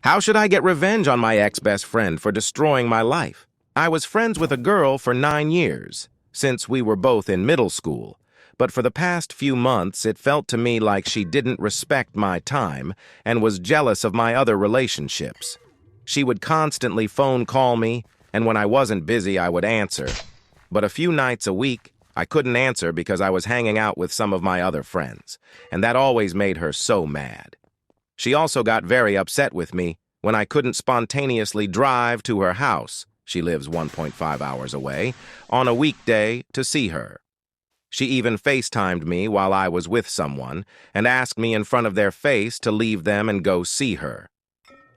How should I get revenge on my ex-best friend for destroying my life? I was friends with a girl for 9 years, since we were both in middle school. But for the past few months, it felt to me like she didn't respect my time and was jealous of my other relationships. She would constantly phone call me, and when I wasn't busy, I would answer. But a few nights a week, I couldn't answer because I was hanging out with some of my other friends, and that always made her so mad. She also got very upset with me when I couldn't spontaneously drive to her house, she lives 1.5 hours away, on a weekday to see her. She even FaceTimed me while I was with someone and asked me in front of their face to leave them and go see her.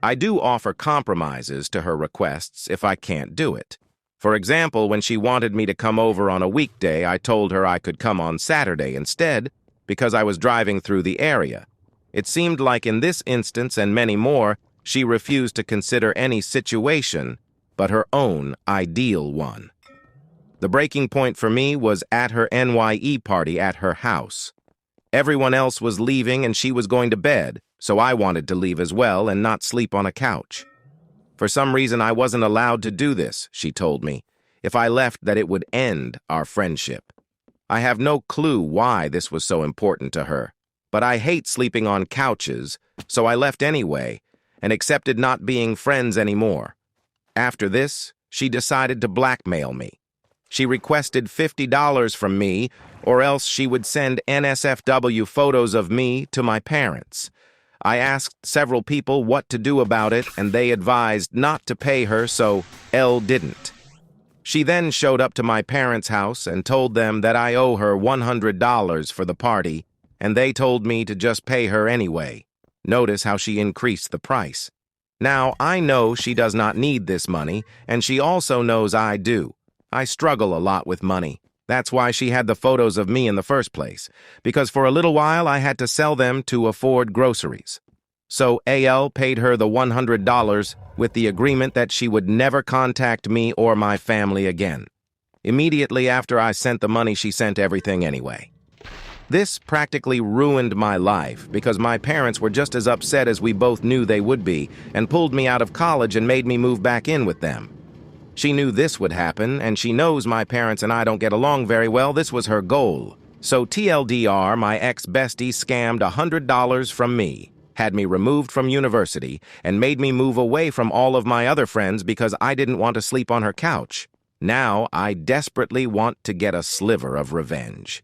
I do offer compromises to her requests if I can't do it. For example, when she wanted me to come over on a weekday, I told her I could come on Saturday instead because I was driving through the area. It seemed like in this instance and many more, she refused to consider any situation but her own ideal one. The breaking point for me was at her NYE party at her house. Everyone else was leaving and she was going to bed, so I wanted to leave as well and not sleep on a couch. For some reason, I wasn't allowed to do this, she told me. If I left, that it would end our friendship. I have no clue why this was so important to her, but I hate sleeping on couches, so I left anyway and accepted not being friends anymore. After this, she decided to blackmail me. She requested $50 from me, or else she would send NSFW photos of me to my parents. I asked several people what to do about it, and they advised not to pay her, so L didn't. She then showed up to my parents' house and told them that I owe her $100 for the party, and they told me to just pay her anyway. Notice how she increased the price. Now, I know she does not need this money, and she also knows I do. I struggle a lot with money. That's why she had the photos of me in the first place, because for a little while I had to sell them to afford groceries. So AL paid her the $100 with the agreement that she would never contact me or my family again. Immediately after I sent the money, she sent everything anyway. This practically ruined my life because my parents were just as upset as we both knew they would be and pulled me out of college and made me move back in with them. She knew this would happen, and she knows my parents and I don't get along very well. This was her goal. So TLDR, my ex-bestie scammed $100 from me, had me removed from university, and made me move away from all of my other friends because I didn't want to sleep on her couch. Now I desperately want to get a sliver of revenge.